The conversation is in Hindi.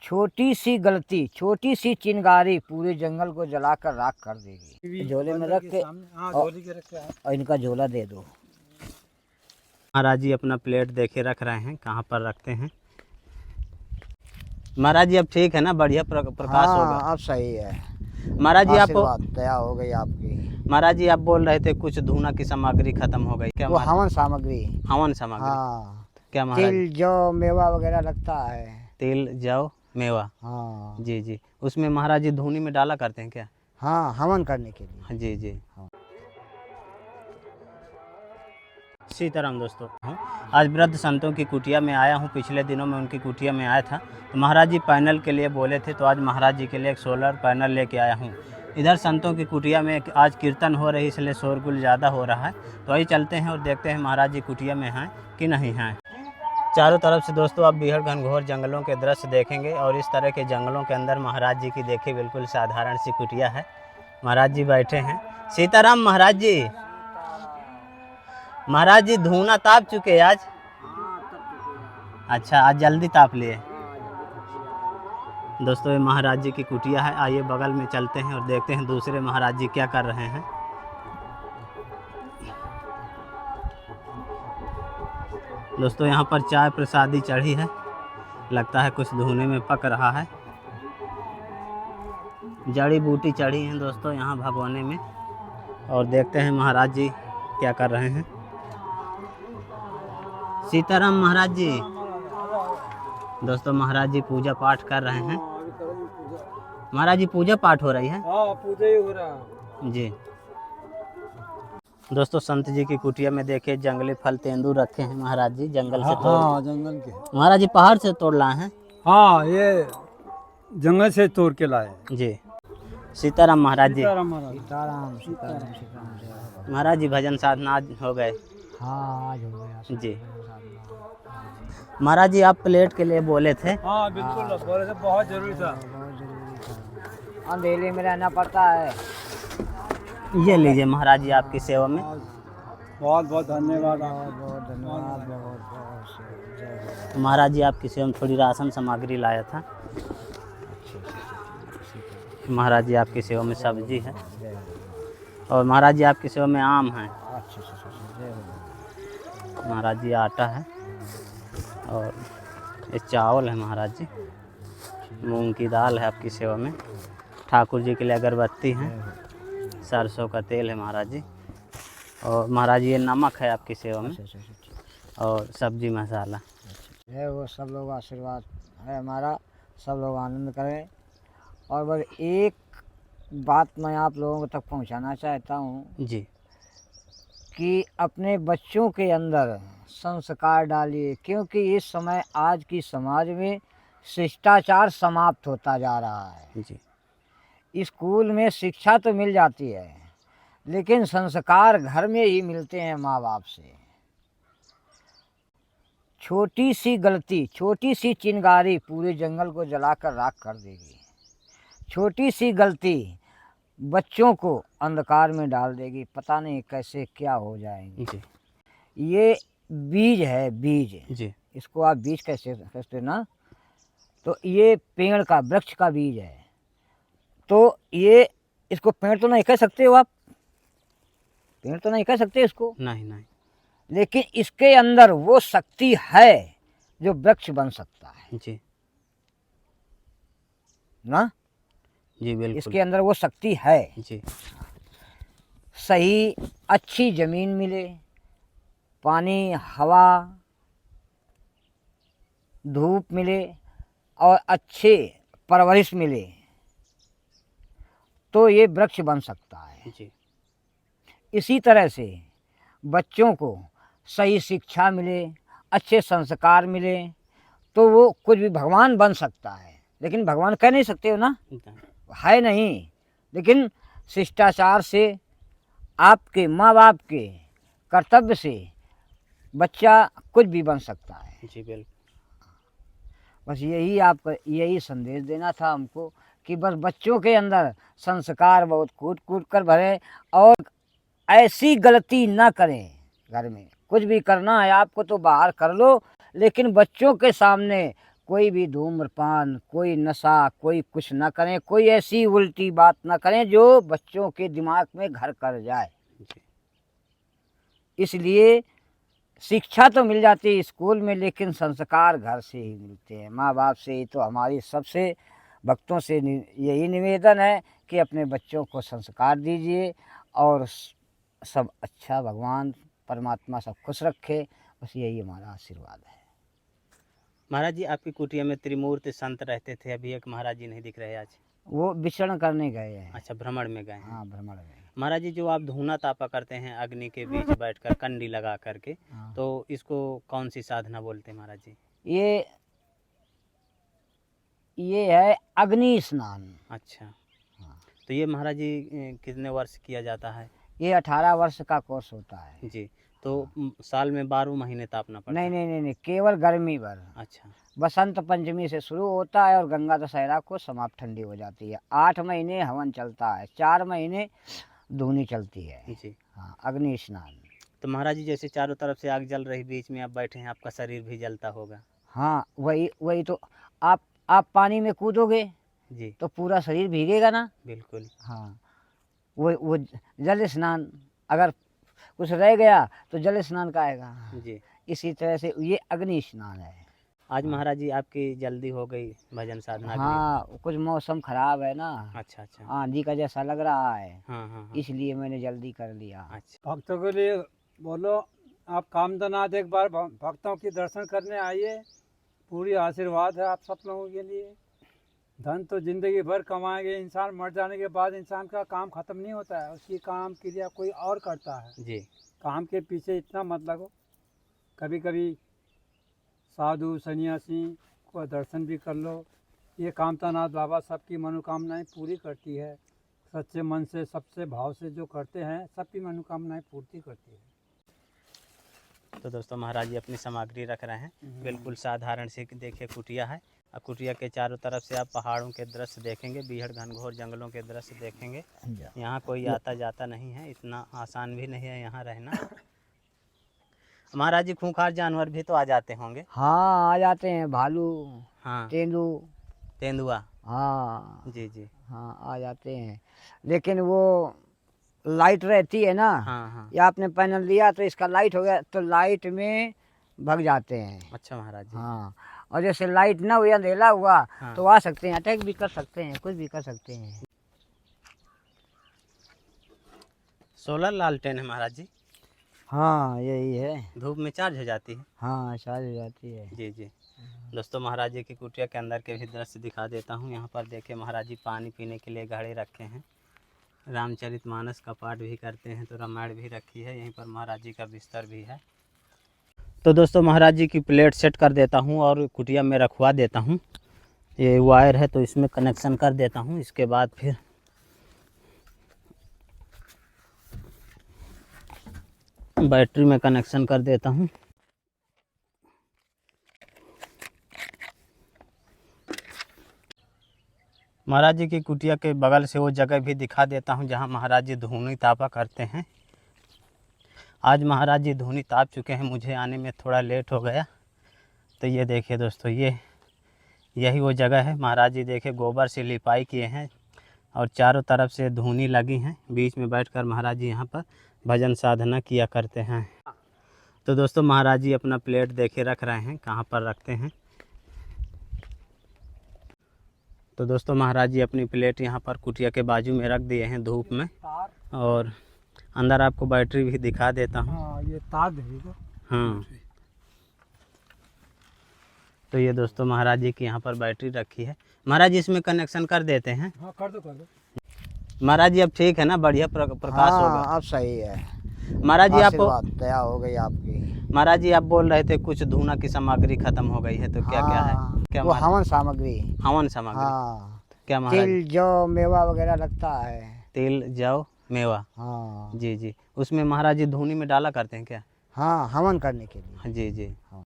छोटी सी गलती, छोटी सी चिंगारी पूरे जंगल को जलाकर राख कर देगी। झोले में रख के और इनका झोला दे दो। महाराज जी अपना प्लेट देखे रख रहे हैं, कहाँ पर रखते हैं। महाराज जी अब ठीक है ना, बढ़िया प्रकाश होगा। अब सही है महाराज जी। आप दया हो गई आपकी। महाराज जी आप बोल रहे थे कुछ धूना की सामग्री खत्म हो गई क्या? वो हवन सामग्री। हवन सामग्री। हाँ, क्या महाराज? तिल जौ मेवा वगैरह लगता है। तिल जौ मेवा। हाँ जी जी, उसमें महाराज जी धूनी में डाला करते हैं क्या? हाँ, हवन करने के लिए। जी जी। हाँ। सीताराम दोस्तों, आज वृद्ध संतों की कुटिया में आया हूँ। पिछले दिनों में उनकी कुटिया में आया था तो महाराज जी पैनल के लिए बोले थे, तो आज महाराज जी के लिए एक सोलर पैनल लेके आया हूँ। इधर संतों की कुटिया में आज कीर्तन हो रही, इसलिए शोरगुल ज़्यादा हो रहा है। तो वही चलते हैं और देखते हैं महाराज जी कुटिया में हैं कि नहीं हैं। चारों तरफ से दोस्तों आप बीहड़ घनघोर जंगलों के दृश्य देखेंगे और इस तरह के जंगलों के अंदर महाराज जी की देखिए बिल्कुल साधारण सी कुटिया है। महाराज जी बैठे हैं। सीताराम महाराज जी। महाराज जी धूना ताप चुके आज? अच्छा, आज जल्दी ताप लिए। दोस्तों ये महाराज जी की कुटिया है। आइए बगल में चलते हैं और देखते हैं दूसरे महाराज जी क्या कर रहे हैं। दोस्तों यहाँ पर चाय प्रसादी चढ़ी है, लगता है कुछ धुने में पक रहा है। जड़ी बूटी चढ़ी हैं दोस्तों यहाँ भगवाने में, और देखते हैं महाराज जी क्या कर रहे हैं। सीताराम महाराज जी। दोस्तों महाराज जी पूजा पाठ कर रहे हैं। महाराज जी पूजा पाठ हो रही है? हाँ, पूजा ही हो रहा है जी। दोस्तों संत जी की कुटिया में देखिए जंगली फल तेंदू रखे हैं महाराज जी, जंगल से तोड़। हाँ, जंगल के। महाराज जी पहाड़ से तोड़ लाए हैं? हाँ, ये जंगल से तोड़ के लाए। जी। सीताराम महाराज जी। सीताराम महाराज। सीताराम सीताराम सीताराम। महाराज जी भजन साधना आज हो गए? हाँ, आज हो गया जी। महाराज जी आप प्लेट के लिए बोले थे? हाँ बिल्कुल, बोले थे, बहुत जरूरी था। बहुत जरूरी था, अंधेरे में रहना पड़ता है। ये लीजिए महाराज जी आपकी सेवा में। बहुत बहुत धन्यवाद। बहुत बहुत धन्यवाद। बहुत बहुत तो महाराज जी आपकी सेवा में थोड़ी राशन सामग्री लाया था। महाराज जी आपकी सेवा में सब्जी है, और महाराज जी आपकी सेवा में आम है। महाराज जी आटा है, और ये चावल है महाराज जी। मूंग की दाल है आपकी सेवा में। ठाकुर जी के लिए अगरबत्ती है, सरसों का तेल है महाराज जी। और महाराज जी ये नमक है आपकी सेवा में, और सब्जी मसाला है। वो सब लोग आशीर्वाद है हमारा, सब लोग आनंद करें। और बस एक बात मैं आप लोगों तक पहुंचाना चाहता हूं जी, कि अपने बच्चों के अंदर संस्कार डालिए, क्योंकि इस समय आज की समाज में शिष्टाचार समाप्त होता जा रहा है। जी। स्कूल में शिक्षा तो मिल जाती है, लेकिन संस्कार घर में ही मिलते हैं माँ बाप से। छोटी सी गलती, छोटी सी चिंगारी पूरे जंगल को जलाकर राख कर देगी। छोटी सी गलती बच्चों को अंधकार में डाल देगी, पता नहीं कैसे क्या हो जाएंगे। जी। ये बीज है, बीज। जी। इसको आप बीज कैसे कहते ना, तो ये पेड़ का, वृक्ष का बीज है। तो ये, इसको पेड़ तो नहीं कह सकते हो आप, पेड़ तो नहीं कह सकते इसको, नहीं नहीं, लेकिन इसके अंदर वो शक्ति है जो वृक्ष बन सकता है जी ना। जी बिल्कुल। इसके अंदर वो शक्ति है। जी। सही अच्छी जमीन मिले, पानी, हवा, धूप मिले और अच्छे परवरिश मिले, तो ये वृक्ष बन सकता है। जी। इसी तरह से बच्चों को सही शिक्षा मिले, अच्छे संस्कार मिले, तो वो कुछ भी भगवान बन सकता है। लेकिन भगवान कह नहीं सकते हो ना, है नहीं, लेकिन शिष्टाचार से, आपके माँ बाप के कर्तव्य से बच्चा कुछ भी बन सकता है। जी बिल्कुल। बस यही आपको यही संदेश देना था हमको, कि बस बच्चों के अंदर संस्कार बहुत कूट कूट कर भरे, और ऐसी गलती ना करें। घर में कुछ भी करना है आपको तो बाहर कर लो, लेकिन बच्चों के सामने कोई भी धूम्रपान, कोई नशा, कोई कुछ ना करें, कोई ऐसी उल्टी बात ना करें जो बच्चों के दिमाग में घर कर जाए। जी। इसलिए शिक्षा तो मिल जाती है स्कूल में, लेकिन संस्कार घर से ही मिलते हैं, माँ बाप से ही। तो हमारी सबसे भक्तों से यही निवेदन है कि अपने बच्चों को संस्कार दीजिए और सब अच्छा, भगवान परमात्मा सब खुश रखे, बस यही हमारा आशीर्वाद है। महाराज जी, आपकी कुटिया में त्रिमूर्ति संत रहते थे, अभी एक महाराज जी नहीं दिख रहे आज। वो विचरण करने गए हैं। अच्छा, भ्रमण में गए हैं। हाँ, भ्रमण में। महाराज जी, जो आप धूना तापा करते हैं अग्नि के बीच बैठकर कंडी लगा करके, हाँ। तो इसको कौन सी साधना बोलते हैं महाराज जी? ये है अग्नि स्नान। अच्छा। हाँ। तो ये महाराज जी कितने वर्ष किया जाता है? ये 18 वर्ष का कोर्स होता है। जी। तो साल में 12 महीने तापना पड़ता नहीं है? नहीं नहीं नहीं, केवल गर्मी भर। अच्छा। बसंत पंचमी से शुरू होता है और गंगा दशहरा को समाप्त ठंडी हो जाती है। 8 महीने हवन चलता है, 4 महीने धूनी चलती है। जी। हाँ, अग्नि स्नान। तो महाराज जी, जैसे चारों तरफ से आग जल रही, बीच में आप बैठे हैं, आपका शरीर भी जलता होगा। हाँ, वही तो। आप पानी में कूदोगे जी। तो पूरा शरीर भीगेगा ना। बिल्कुल। हाँ, वो जल स्नान। अगर कुछ रह गया तो जल स्नान का आएगा। जी। इसी तरह से ये अग्नि स्नान है। आज महाराज जी आपकी जल्दी हो गई भजन साधना के लिए? हाँ, कुछ मौसम खराब है ना, अच्छा अच्छा। आंधी का जैसा लग रहा है, हाँ हाँ हाँ। इसलिए मैंने जल्दी कर लिया। अच्छा। भक्तों के लिए बोलो, आप कामदनाथ एक बार भक्तों की दर्शन करने आइए, पूरी आशीर्वाद है आप सब लोगों के लिए। धन तो जिंदगी भर कमाएंगे, इंसान मर जाने के बाद इंसान का काम खत्म नहीं होता है, उसकी काम क्रिया कोई और करता है। जी। काम के पीछे इतना मत लगो। कभी कभी साधु सन्यासी को दर्शन भी कर लो। ये कामतानाथ बाबा सबकी मनोकामनाएं पूरी करती है। सच्चे मन से, सबसे भाव से जो करते हैं, सबकी मनोकामनाएं पूर्ति करती है। तो दोस्तों, महाराज जी अपनी सामग्री रख रहे हैं। बिल्कुल साधारण सी देखिए कुटिया है, और कुटिया के चारों तरफ से आप पहाड़ों के दृश्य देखेंगे, बीहड़ घनघोर जंगलों के दृश्य देखेंगे। यहाँ कोई आता जाता नहीं है, इतना आसान भी नहीं है यहाँ रहना। महाराज जी, खूंखार जानवर भी तो आ जाते होंगे? हाँ, आ जाते हैं, भालू, हाँ। तेंदुआ। हाँ। जी जी। हाँ, आ जाते हैं, लेकिन वो लाइट रहती है ना। हाँ हाँ। या आपने पैनल लिया तो इसका लाइट हो गया तो लाइट में भाग जाते हैं। अच्छा महाराज जी। हाँ, और जैसे लाइट ना हुई, अंधेला हुआ, हाँ। तो आ सकते हैं, अटैक भी कर सकते हैं, कुछ भी कर सकते हैं। सोलर लालटेन है महाराज जी? हाँ, यही है। धूप में चार्ज हो जाती है? हाँ, चार्ज हो जाती है। जी जी। दोस्तों, महाराज जी की कुटिया के अंदर के भी दृश्य दिखा देता हूँ। यहाँ पर देखिए महाराज जी पानी पीने के लिए घड़े रखे हैं, रामचरितमानस का पाठ भी करते हैं, तो रामायण भी रखी है। यहीं पर महाराज जी का बिस्तर भी है। तो दोस्तों, महाराज जी की प्लेट सेट कर देता हूँ और कुटिया में रखवा देता हूँ। ये वायर है तो इसमें कनेक्शन कर देता हूँ, इसके बाद फिर बैटरी में कनेक्शन कर देता हूँ। महाराज जी की कुटिया के बगल से वो जगह भी दिखा देता हूँ जहाँ महाराज जी धूनी तापा करते हैं। आज महाराज जी धूनी ताप चुके हैं, मुझे आने में थोड़ा लेट हो गया। तो ये देखिए दोस्तों, यही वो जगह है। महाराज जी देखिए गोबर से लिपाई किए हैं और चारों तरफ से धूनी लगी हैं। बीच में बैठकर महाराज जी यहाँ पर भजन साधना किया करते हैं। तो दोस्तों, महाराज जी अपना प्लेट देखे रख रहे हैं, कहाँ पर रखते हैं। तो दोस्तों, महाराज जी अपनी प्लेट यहाँ पर कुटिया के बाजू में रख दिए हैं धूप में, और अंदर आपको बैटरी भी दिखा देता हूँ। हाँ, ये तार देगा। हाँ, तो ये दोस्तों महाराज जी की यहाँ पर बैटरी रखी है। महाराज जी इसमें कनेक्शन कर देते हैं। हाँ, कर दो कर दो। महाराज जी अब ठीक है ना, बढ़िया प्रकाश होगा? हाँ, अब सही है। महाराज जी आप दया हो गई आपकी। महाराज जी आप बोल रहे थे कुछ धूना की सामग्री खत्म हो गई है, तो क्या क्या है? क्या वो हवन सामग्री। हवन सामग्री? हाँ, क्या महाराज? तिल, जौ, मेवा वगैरह लगता है। तिल, जौ, मेवा। हाँ जी जी। उसमें महाराज जी धूनी में डाला करते हैं क्या? हाँ, हवन करने के लिए। जी जी। हाँ।